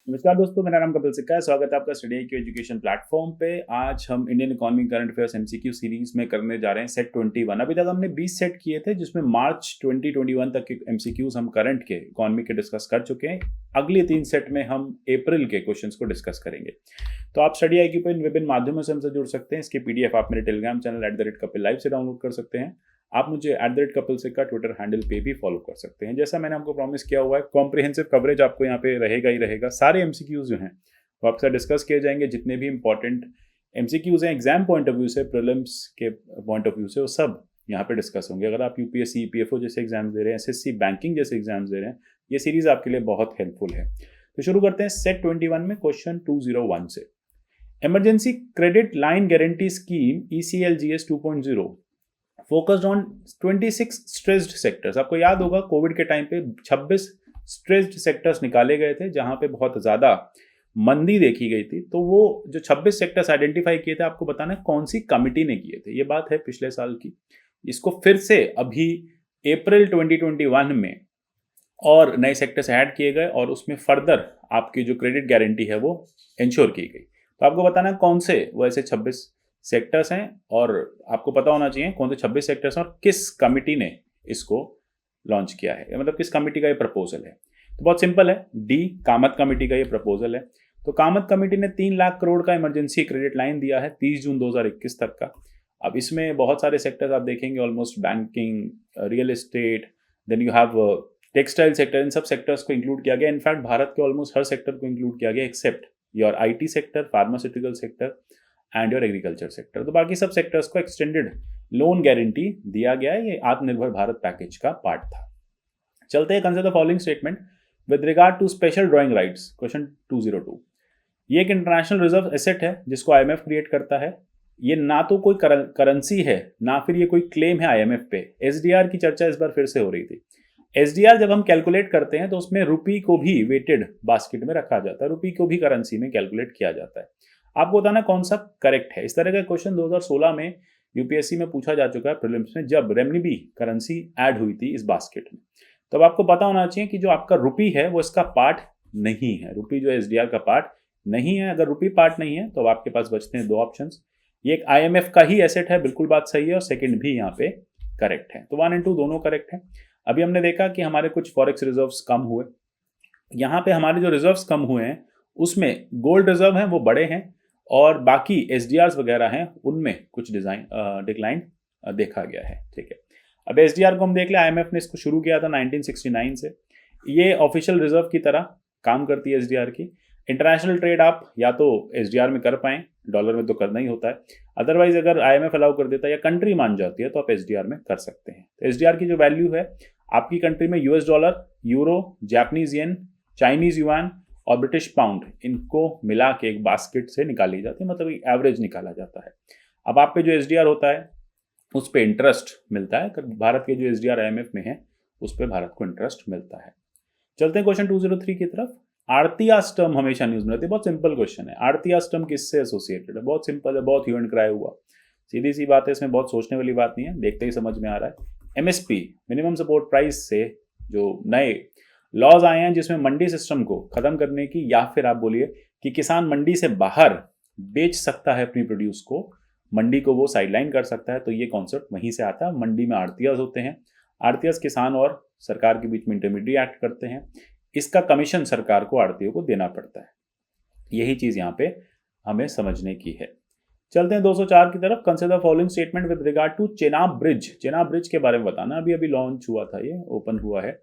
नमस्कार दोस्तों, मेरा नाम कपिल सिक्का है। स्वागत है आपका स्टडी IQ एजुकेशन प्लेटफॉर्म पे। आज हम Indian economy current affairs MCQ series में करने जा रहे हैं सेट 21। अभी तक हमने 20 सेट किए थे, जिसमें मार्च 2021 तक के MCQs हम करंट के इकोनॉमी के डिस्कस कर चुके हैं। अगले 3 सेट में हम अप्रैल के क्वेश्चंस को डिस्कस करेंगे। तो आप स्टडी IQ पे इन विभिन्न माध्यमों से हमसे जुड़ सकते हैं। इसके PDF आप मेरे टेलीग्राम चैनल @कपिल से डाउनलोड कर सकते हैं। आप मुझे @कपिल सिक्का ट्विटर हैंडल पे भी फॉलो कर सकते हैं। जैसा मैंने आपको प्रॉमिस किया हुआ है, कॉम्प्रिहेंसिव कवरेज आपको यहाँ पे रहेगा ही रहेगा। सारे MCQs जो हैं वो आपके साथ डिस्कस किए जाएंगे। जितने भी इंपॉर्टेंट MCQs हैं एग्जाम पॉइंट ऑफ व्यू से, प्रीलिम्स के पॉइंट ऑफ व्यू से, वो सब यहाँ पे डिस्कस होंगे। अगर आप UPSC EPFO जैसे एग्जाम्स दे रहे हैं, SSC बैंकिंग जैसे एग्जाम्स दे रहे हैं, ये सीरीज आपके लिए बहुत हेल्पफुल है। तो शुरू करते हैं सेट 21 में क्वेश्चन 201 से। Emergency credit line guarantee scheme ECLGS 2.0 focused on 26 stressed sectors. आपको याद होगा कोविड के टाइम पे 26 स्ट्रेस्ड सेक्टर्स निकाले गए थे जहां पे बहुत ज्यादा मंदी देखी गई थी। तो वो जो 26 सेक्टर्स आइडेंटिफाई किए थे, आपको बताना है कौन सी कमिटी ने किए थे। ये बात है पिछले साल की। इसको फिर से अभी अप्रैल 2021 में और नए सेक्टर्स ऐड किए गए और उसमें फर्दर आपकी जो क्रेडिट गारंटी है वो इंश्योर की गई। तो आपको बताना है कौन से वो ऐसे 26 सेक्टर्स हैं, और आपको पता होना चाहिए कौन से 26 सेक्टर्स हैं और किस कमिटी ने इसको लॉन्च किया है, मतलब किस कमिटी का ये प्रपोजल है। तो बहुत सिंपल है, डी कामत कमिटी का ये प्रपोजल है। तो कामत कमिटी ने 3 लाख करोड़ का इमरजेंसी क्रेडिट लाइन दिया है 30 जून 2021 तक का। अब इसमें बहुत सारे सेक्टर्स आप देखेंगे, almost banking, real estate, then you have textile sector, इन सब सेक्टर्स को इंक्लूड किया गया। इनफैक्ट भारत के ऑलमोस्ट हर सेक्टर को इंक्लूड किया गया except your IT sector, pharmaceutical sector and your agriculture sector. तो बाकी सब सेक्टर्स को एक्सटेंडेड लोन गारंटी दिया गया है। ये आत्मनिर्भर भारत पैकेज का पार्ट था। चलते हैं, consider the following statement with regard to special drawing rights. Question 202। ये एक इंटरनेशनल रिजर्व एसेट है जिसको IMF क्रिएट करता है। ये ना तो कोई करेंसी है, ना फिर ये कोई क्लेम है IMF पे। SDR की चर्चा इस बार फिर से हो रही थी। SDR जब हम कैलकुलेट करते हैं तो उसमें रुपी को भी वेटेड बास्केट में रखा जाता है, रुपी को भी करेंसी में कैलकुलेट किया जाता है। आपको बताना कौन सा करेक्ट है। इस तरह का क्वेश्चन 2016 में UPSC में पूछा जा चुका है प्रीलिम्स में, जब रेमनिबी करेंसी ऐड हुई थी इस बास्केट में। तब आपको पता होना चाहिए कि जो आपका रुपी है वो इसका पार्ट नहीं है। रुपी जो SDR का पार्ट नहीं है। अगर रुपी पार्ट नहीं है तो आपके पास बचते हैं 2 ऑप्शन। ये एक IMF का ही एसेट है, बिल्कुल बात सही है, और सेकेंड भी यहाँ पे करेक्ट है। तो 1 और 2 दोनों करेक्ट है। अभी हमने देखा कि हमारे कुछ फॉरेक्स रिजर्व्स कम हुए। यहाँ पे हमारे जो रिजर्व्स कम हुए हैं उसमें गोल्ड रिजर्व हैं वो बड़े हैं, और बाकी SDRs वगैरह हैं उनमें कुछ डिक्लाइन देखा गया है। ठीक है, अब SDR को हम देख लें। IMF ने इसको शुरू किया था 1969 से। ये ऑफिशियल रिजर्व की तरह काम करती है SDR की। इंटरनेशनल ट्रेड आप या तो SDR में कर पाएं, डॉलर में तो करना ही होता है। अदरवाइज अगर IMF अलाउ कर देता है या कंट्री मान जाती है तो आप SDR में कर सकते हैं। तो SDR की जो वैल्यू है आपकी कंट्री में US dollar, euro, Japanese yen, Chinese yuan और ब्रिटिश पाउंड, इनको मिला के एक बास्केट से निकाली जाती है, मतलब एक एवरेज निकाला जाता है। अब आप पे जो SDR होता है उस पर इंटरेस्ट मिलता है। भारत के जो SDR IMF में है उस पर भारत को इंटरेस्ट मिलता है। चलते हैं क्वेश्चन 203 की तरफ। आरतीआस टर्म हमेशा न्यूज में रहती है। बहुत सिंपल क्वेश्चन है। आरतीआस टर्म किससे एसोसिएटेड है? बहुत सिंपल है, बहुत ह्यू एंड क्राई हुआ, सीधी सी बात है, इसमें बहुत सोचने वाली बात नहीं है, देखते ही समझ में आ रहा है। MSP मिनिमम सपोर्ट प्राइस से जो नए लॉज आए हैं जिसमें मंडी सिस्टम को खत्म करने की, या फिर आप बोलिए कि किसान मंडी से बाहर बेच सकता है अपनी प्रोड्यूस को, मंडी को वो साइडलाइन कर सकता है, तो ये कॉन्सेप्ट वहीं से आता है। मंडी में आड़तियाज होते हैं। आड़तियाज किसान और सरकार के बीच में इंटरमीडिएट एक्ट करते हैं। इसका कमीशन सरकार को आड़तियों को देना पड़ता है। यही चीज यहाँ पे हमें समझने की है। चलते हैं 204 की तरफ। Consider following statement with regard to Chenab bridge. Chenab bridge के बारे में बताना। अभी अभी लॉन्च हुआ था, ये ओपन हुआ है।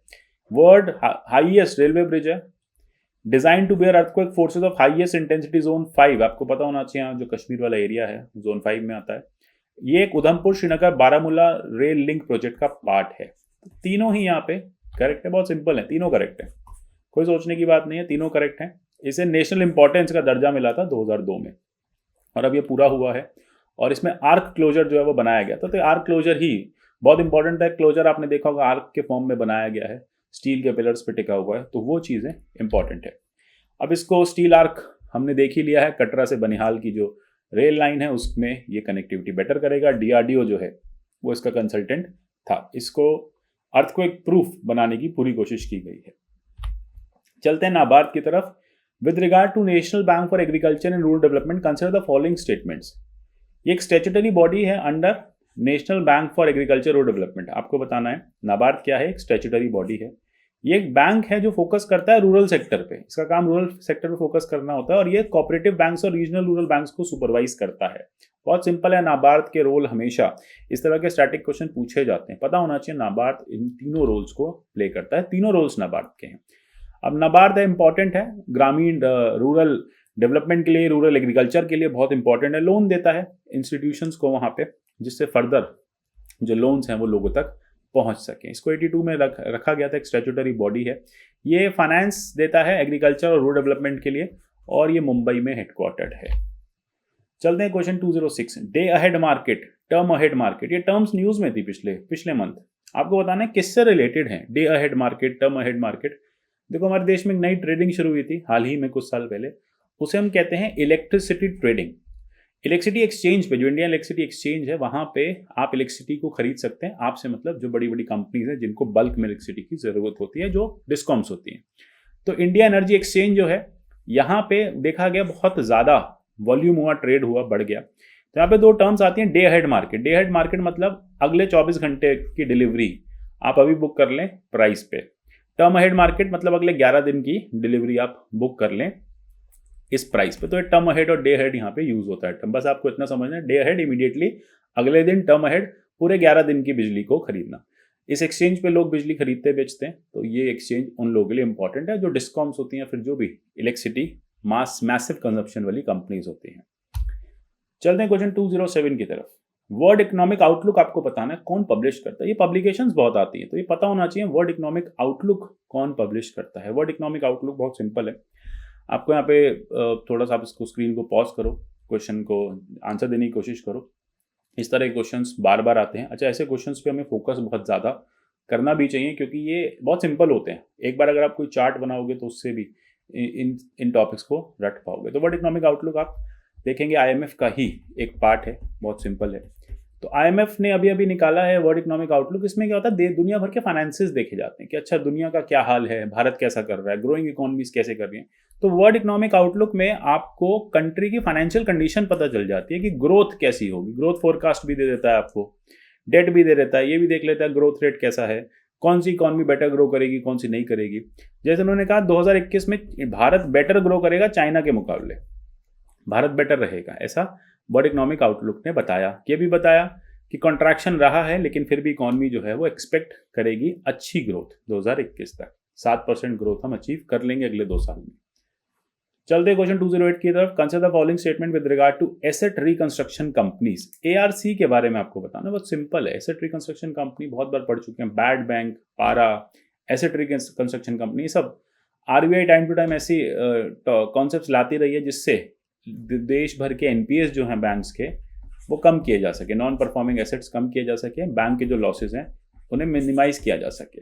वर्ल्ड हाईएस्ट रेलवे ब्रिज है, design to bear earthquake forces of highest intensity zone 5। आपको पता होना चाहिए जो कश्मीर वाला एरिया है जोन 5 में आता है। ये एक Udhampur Srinagar Baramulla rail link project का पार्ट है। तीनों ही यहाँ पे करेक्ट है। बहुत सिंपल है, तीनों करेक्ट है, कोई सोचने की बात नहीं है, तीनों करेक्ट है। इसे नेशनल इंपॉर्टेंस का दर्जा मिला था 2002 में, और अब ये पूरा हुआ है। और इसमें आर्क क्लोजर जो है वो बनाया गया था। तो आर्क क्लोजर ही बहुत इंपॉर्टेंट है। क्लोजर आपने देखा होगा आर्क के फॉर्म में बनाया गया है, स्टील के पिलर्स पे टिका हुआ है, तो वो चीज़ें इंपॉर्टेंट है। अब इसको स्टील आर्क हमने देख ही लिया है। कटरा से बनिहाल की जो रेल लाइन है उसमें ये कनेक्टिविटी बेटर करेगा। DRDO जो है वो इसका कंसल्टेंट था। इसको अर्थक्वेक प्रूफ बनाने की पूरी कोशिश की गई है। चलते हैं नाबार्ड की तरफ। With regard to national bank for agriculture and rural development consider the following statements. ये एक स्टैट्यूटरी बॉडी है under national bank for agriculture rural development. आपको बताना है नाबार्ड क्या है, एक स्टैट्यूटरी बॉडी है। ये एक बैंक है जो फोकस करता है रूरल सेक्टर पे, इसका काम रूरल सेक्टर पे फोकस करना होता है, और ये कोऑपरेटिव बैंक्स और रीजनल रूरल बैंक्स को सुपरवाइज करता है। बहुत सिंपल है, नाबार्ड के रोल हमेशा इस तरह के स्टैटिक क्वेश्चन पूछे जाते हैं, पता होना चाहिए नाबार्ड इन तीनों रोल्स को प्ले करता है, तीनों रोल्स नाबार्ड के हैं। अब नाबार्ड है इंपॉर्टेंट है ग्रामीण रूरल डेवलपमेंट के लिए, रूरल एग्रीकल्चर के लिए बहुत इंपॉर्टेंट है। लोन देता है इंस्टीट्यूशंस को वहाँ पे, जिससे फर्दर जो लोन्स हैं वो लोगों तक पहुंच सके। इसको 82 में रखा गया था, एक स्टैट्यूटरी बॉडी है। ये फाइनेंस देता है एग्रीकल्चर और रूरल डेवलपमेंट के लिए, और ये मुंबई में हेडक्वार्टर्ड है। चलते हैं question 206, day ahead market, term ahead market. ये टर्म्स न्यूज में थी पिछले मंथ। आपको बताना है किससे रिलेटेड है day ahead market, term ahead market. देखो हमारे देश में एक नई ट्रेडिंग शुरू हुई थी हाल ही में, कुछ साल पहले, उसे हम कहते हैं इलेक्ट्रिसिटी ट्रेडिंग। इलेक्ट्रिसिटी एक्सचेंज पे, जो इंडियन इलेक्ट्रिसिटी एक्सचेंज है, वहां पे आप इलेक्ट्रिसिटी को खरीद सकते हैं। आपसे मतलब जो बड़ी बड़ी कंपनीज हैं जिनको बल्क में इलेक्ट्रिसिटी की जरूरत होती है, जो डिस्कॉम्स होती हैं। तो इंडिया एनर्जी एक्सचेंज जो है, यहाँ पे देखा गया बहुत ज्यादा वॉल्यूम हुआ, ट्रेड हुआ, बढ़ गया। तो यहाँ पे दो टर्म्स आती हैं, day ahead market. Day ahead market मतलब अगले 24 घंटे की डिलीवरी आप अभी बुक कर लें प्राइस पे। टर्म अहेड मार्केट मतलब अगले 11 दिन की डिलीवरी आप बुक कर लें इस प्राइस पे। तो ये टर्म अहेड और डे अहेड यहाँ पे यूज होता है। बस आपको इतना समझना है, डे अहेड इमीडिएटली अगले दिन, टर्म अहेड पूरे 11 दिन की बिजली को खरीदना। इस एक्सचेंज पे लोग बिजली खरीदते बेचते हैं, तो ये एक्सचेंज उन लोगों के लिए इंपॉर्टेंट है जो डिस्कॉम्स होती हैं, फिर जो भी इलेक्ट्रिसिटी मैसिव कंजप्शन वाली कंपनीज होती हैं। चलते हैं क्वेश्चन 207 की तरफ। वर्ल्ड इकोनॉमिक आउटलुक आपको बताना है कौन पब्लिश करता है। ये पब्लिकेशंस बहुत आती हैं, तो ये पता होना चाहिए वर्ल्ड इकोनॉमिक आउटलुक कौन पब्लिश करता है। वर्ल्ड इकोनॉमिक आउटलुक बहुत सिंपल है। आपको यहाँ पे थोड़ा सा आप इसको स्क्रीन को पॉज करो, क्वेश्चन को आंसर देने की कोशिश करो। इस तरह के क्वेश्चंस बार बार आते हैं। अच्छा, ऐसे क्वेश्चंस पे हमें फोकस बहुत ज़्यादा करना भी चाहिए, क्योंकि ये बहुत सिंपल होते हैं। एक बार अगर आप कोई चार्ट बनाओगे तो उससे भी इन टॉपिक्स को रट पाओगे। तो वर्ल्ड इकोनॉमिक आउटलुक आप देखेंगे IMF का ही एक पार्ट है, बहुत सिंपल है। तो IMF ने अभी निकाला है वर्ल्ड इकोनॉमिक आउटलुक। इसमें क्या होता है, दुनिया भर के फाइनेंसेस देखे जाते हैं कि अच्छा दुनिया का क्या हाल है, भारत कैसा कर रहा है, ग्रोइंग इकोनॉमीज कैसे कर रही हैं। तो वर्ल्ड इकोनॉमिक आउटलुक में आपको कंट्री की फाइनेंशियल कंडीशन पता चल जाती है कि ग्रोथ कैसी होगी। ग्रोथ फोरकास्ट भी दे देता है आपको, डेट भी दे देता है, ये भी देख लेता है ग्रोथ रेट कैसा है, कौन सी इकोनॉमी बेटर ग्रो करेगी, कौन सी नहीं करेगी। जैसे उन्होंने कहा 2021 में भारत बेटर ग्रो करेगा चाइना के मुकाबले, भारत बेटर रहेगा, ऐसा वर्ल्ड इकोनॉमिक आउटलुक ने बताया। ये भी बताया कि कॉन्ट्रैक्शन रहा है, लेकिन फिर भी इकोनॉमी जो है वो एक्सपेक्ट करेगी अच्छी ग्रोथ 2021 तक। 7% ग्रोथ हम अचीव कर लेंगे अगले 2 साल में। चलते क्वेश्चन 208 की तरफ। Consider the following statement with regard to asset reconstruction companies. ARC के बारे में आपको बताना बहुत सिंपल है। एसेट रिकंस्ट्रक्शन कंपनी बहुत बार पढ़ चुके हैं, बैड बैंक, पारा, एसेट रिकंस्ट्रक्शन कंपनी, सब RBI टाइम टू टाइम ऐसी कॉन्सेप्ट्स लाती रही है जिससे देश भर के NPAs जो हैं बैंक्स के, वो कम किए जा सके, नॉन परफॉर्मिंग एसेट्स कम किए जा सके, बैंक के जो लॉसेज हैं उन्हें मिनिमाइज किया जा सके।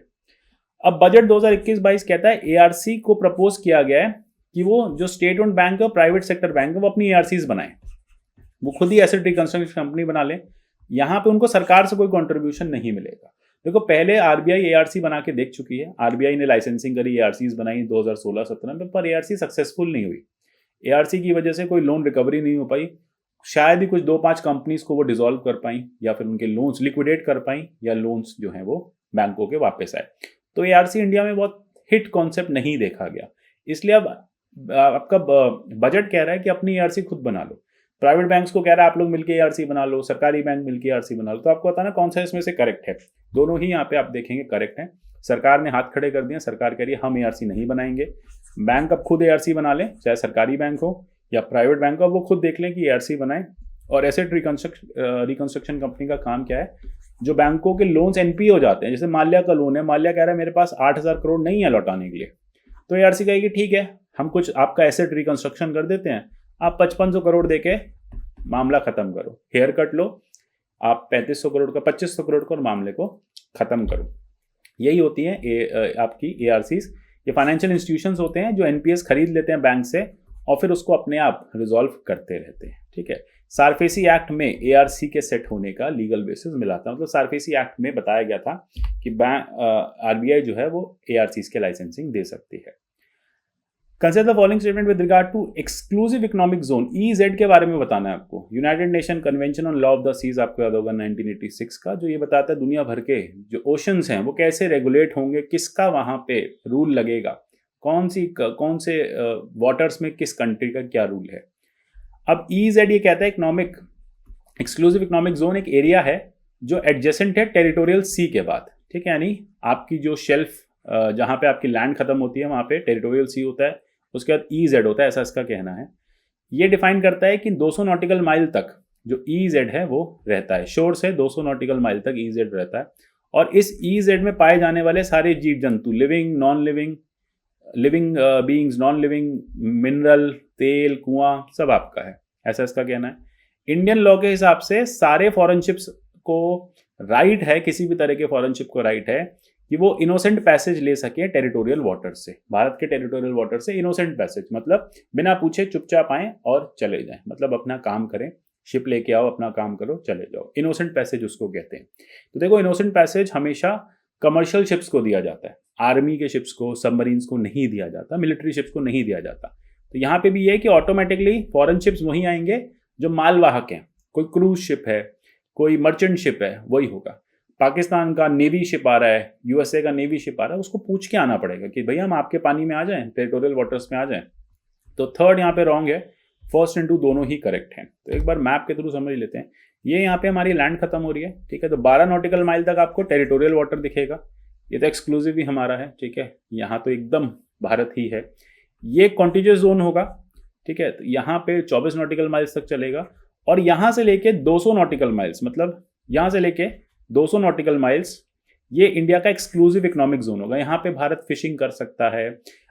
अब बजट 2021-22 कहता है ARC को प्रपोज किया गया है कि वो जो स्टेट ओन्ड बैंक है, प्राइवेट सेक्टर बैंक है, वो अपनी ARCs बनाए, वो खुद ही एसेट रिकंस्ट्रक्शन कंपनी बना ले। यहाँ पे उनको सरकार से कोई कॉन्ट्रीब्यूशन नहीं मिलेगा। देखो पहले RBI ARC बना के देख चुकी है, RBI ने लाइसेंसिंग करी, ARCs बनाई 2016-17 में, पर ARC सक्सेसफुल नहीं हुई। ARC की वजह से कोई लोन रिकवरी नहीं हो पाई, शायद ही कुछ 2-5 कंपनीज को वो डिसॉल्व कर पाई, या फिर उनके लोन्स लिक्विडेट कर पाई, या लोन्स जो हैं वो बैंकों के वापस आए। तो ARC इंडिया में बहुत हिट कॉन्सेप्ट नहीं देखा गया, इसलिए अब आपका बजट कह रहा है कि अपनी ARC खुद बना लो। प्राइवेट बैंक्स को कह रहा है आप लोग मिलकर ARC बना लो, सरकारी बैंक मिलकर ARC बना लो। तो आपको बताना कौन सा इसमें से करेक्ट है। दोनों ही यहाँ पे आप देखेंगे करेक्ट है। सरकार ने हाथ खड़े कर दिए, सरकार कह रही है हम ARC नहीं बनाएंगे। बैंक अब खुद ARC बना लें, चाहे सरकारी बैंक हो या प्राइवेट बैंक हो, वो खुद देख लें कि ARC बनाएं। और एसेट रिकंस्ट्रक्शन कंपनी का काम क्या है, जो बैंकों के लोन्स NPA हो जाते हैं, जैसे माल्या का लोन है, माल्या कह रहा है मेरे पास 8,000 करोड़ नहीं है लौटाने के लिए, तो ARC कहेगी ठीक है हम कुछ आपका एसेट रिकंस्ट्रक्शन कर देते हैं, आप 5500 करोड़ देके मामला खत्म करो, हेयर कट लो, आप 3500 करोड़ का 2500 करोड़ का मामले को खत्म करो। यही होती है आपकी ARCs। ये फाइनेंशियल इंस्टीट्यूशंस होते हैं जो NPS खरीद लेते हैं बैंक से और फिर उसको अपने आप रिजॉल्व करते रहते हैं। ठीक है, सारफेसी एक्ट में ARC के सेट होने का लीगल बेसिस मिला था। मतलब सारफेसी एक्ट में बताया गया था कि RBI जो है वो ARCs के लाइसेंसिंग दे सकती है। Consider the following statement with regard to exclusive economic zone, EEZ के बारे में बताना है आपको। United nation convention on law of the seas आपको याद होगा 1986 का, जो ये बताता है दुनिया भर के जो ओशंस हैं वो कैसे रेगुलेट होंगे, किसका वहाँ पे रूल लगेगा, कौन से वाटर्स में किस कंट्री का क्या रूल है। अब EEZ ये कहता है इकोनॉमिक एक्सक्लूसिव इकोनॉमिक जोन एक एरिया है जो एडजेसेंट है टेरिटोरियल सी के बाद, ठीक है, यानी आपकी जो शेल्फ जहाँ पे आपकी लैंड खत्म होती है वहाँ पे टेरिटोरियल सी होता है, उसके बाद EZ होता है, ऐसा इसका कहना है। ये डिफाइन करता है कि 200 नॉटिकल माइल तक जो EZ है वो रहता है, शोर से 200 नॉटिकल माइल तक EZ रहता है। और इस EZ में पाए जाने वाले सारे जीव जंतु, living non living, living beings non living, mineral, तेल, कुआं, सब आपका है, ऐसा इसका कहना है। इंडियन लॉ के हिसाब से सारे फॉरेन शिप्स को राइट है, किसी भी तरह के फॉरेन शिप को राइट है कि वो इनोसेंट पैसेज ले सके टेरिटोरियल वाटर से, भारत के टेरिटोरियल वाटर से इनोसेंट पैसेज, मतलब बिना पूछे चुपचाप आए और चले जाएं, मतलब अपना काम करें, शिप लेके आओ, अपना काम करो, चले जाओ, इनोसेंट पैसेज उसको कहते हैं। तो देखो, इनोसेंट पैसेज हमेशा कमर्शियल शिप्स को दिया जाता है, आर्मी के शिप्स को, सबमरीन्स को नहीं दिया जाता, मिलिट्री शिप्स को नहीं दिया जाता। तो यहाँ पे भी ये है कि ऑटोमेटिकली फॉरेन शिप्स वहीं आएंगे जो मालवाहक हैं, कोई क्रूज शिप है, कोई मर्चेंट शिप है, वही होगा। पाकिस्तान का नेवी शिप आ रहा है, USA का नेवी शिप आ रहा है, उसको पूछ के आना पड़ेगा कि भैया हम आपके पानी में आ जाएं, टेरिटोरियल वाटर्स में आ जाएं। तो थर्ड यहाँ पे रॉन्ग है, फर्स्ट एंड टू दोनों ही करेक्ट हैं। तो एक बार मैप के थ्रू समझ लेते हैं। ये यहाँ पे हमारी लैंड खत्म हो रही है, ठीक है, तो 12 नॉटिकल माइल तक आपको टेरिटोरियल वाटर दिखेगा, ये तो एक्सक्लूसिव ही हमारा है, ठीक है, यहाँ तो एकदम भारत ही है। ये कॉन्टिजियस जोन होगा, ठीक है, तो यहाँ पे 24 नॉटिकल माइल्स तक चलेगा, और यहाँ से लेके 200 नॉटिकल माइल्स, मतलब यहाँ से लेके 200 नॉटिकल माइल्स ये इंडिया का एक्सक्लूसिव इकोनॉमिक जोन होगा। यहाँ पे भारत फिशिंग कर सकता है,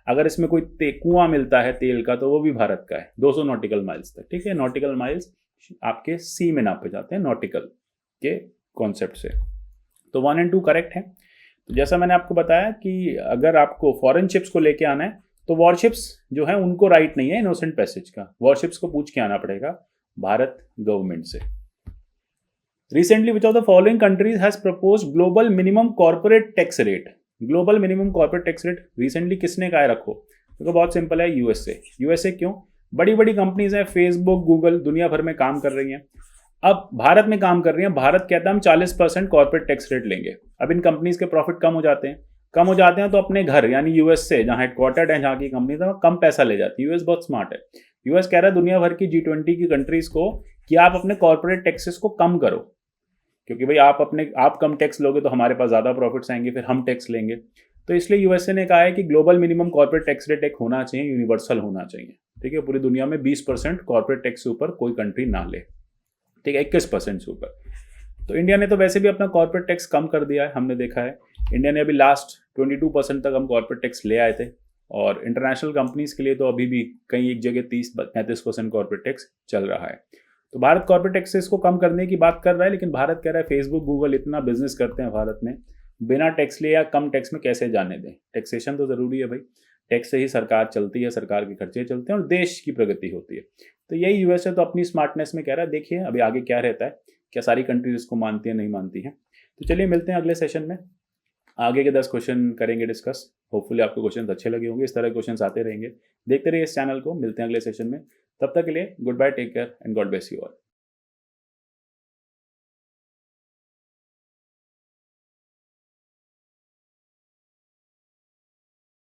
अगर इसमें कोई कुआं मिलता है तेल का तो वो भी भारत का है, 200 नॉटिकल माइल्स तक, ठीक है। नॉटिकल माइल्स आपके सी में नापे जाते हैं नॉटिकल के कॉन्सेप्ट से। तो 1 और 2 करेक्ट है। तो जैसा मैंने आपको बताया कि अगर आपको फॉरेन शिप्स को लेके आना है तो वॉरशिप्स जो है उनको राइट नहीं है इनोसेंट पैसेज का, वॉरशिप्स को पूछ के आना पड़ेगा भारत गवर्नमेंट से। Recently, which of the following countries has proposed global minimum corporate tax rate? Global minimum corporate tax rate recently किसने कहा है रखो? देखो बहुत सिंपल है, यूएसए क्यों? बड़ी बड़ी कंपनीज हैं, फेसबुक, गूगल दुनिया भर में काम कर रही हैं, अब भारत में काम कर रही हैं। भारत कहता है हम 40% कॉर्पोरेट टैक्स रेट लेंगे। अब इन कंपनीज के प्रॉफिट कम हो जाते हैं तो अपने घर यानी यूएस से जहां हेडक्वार्टर्ड है, जहां की कंपनीज है, कम पैसा ले जाती है। यूएस बहुत स्मार्ट है। यूएस कह रहा है दुनिया भर की G20 की कंट्रीज को कि आप अपने कॉर्पोरेट टैक्सेस को कम करो, क्योंकि भाई आप कम टैक्स लोगे तो हमारे पास ज़्यादा प्रॉफिट्स आएंगे, फिर हम टैक्स लेंगे। तो इसलिए यूएसए ने कहा है कि global minimum corporate tax rate एक होना चाहिए, यूनिवर्सल होना चाहिए, ठीक है। पूरी दुनिया में 20% कॉर्पोरेट टैक्स से ऊपर कोई कंट्री ना ले, ठीक है, 21% से ऊपर। तो इंडिया ने तो वैसे भी अपना कॉर्पोरेट टैक्स कम कर दिया है, हमने देखा है। इंडिया ने अभी लास्ट 22% तक हम कॉर्पोरेट टैक्स ले आए थे, और इंटरनेशनल कंपनीज के लिए तो अभी भी कहीं एक जगह 30-35% कॉर्पोरेट टैक्स चल रहा है। तो भारत कॉर्पोरेट टैक्सेस को कम करने की बात कर रहा है, लेकिन भारत कह रहा है फेसबुक, गूगल इतना बिजनेस करते हैं भारत में, बिना टैक्स लिए या कम टैक्स में कैसे जाने दें। टैक्सेशन तो ज़रूरी है भाई, टैक्स से ही सरकार चलती है, सरकार के खर्चे चलते हैं और देश की प्रगति होती है। तो यही यूएसए तो अपनी स्मार्टनेस में कह रहा है, देखिए अभी आगे क्या रहता है, क्या सारी कंट्रीज इसको मानती है नहीं मानती हैं। तो चलिए मिलते हैं अगले सेशन में, आगे के 10 क्वेश्चन करेंगे डिस्कस। होपफुली आपको क्वेश्चन अच्छे लगे होंगे, इस तरह के क्वेश्चन आते रहेंगे। देखते रहिए इस चैनल को, मिलते हैं अगले सेशन में। तब तक के लिए goodbye, take care and God bless you all.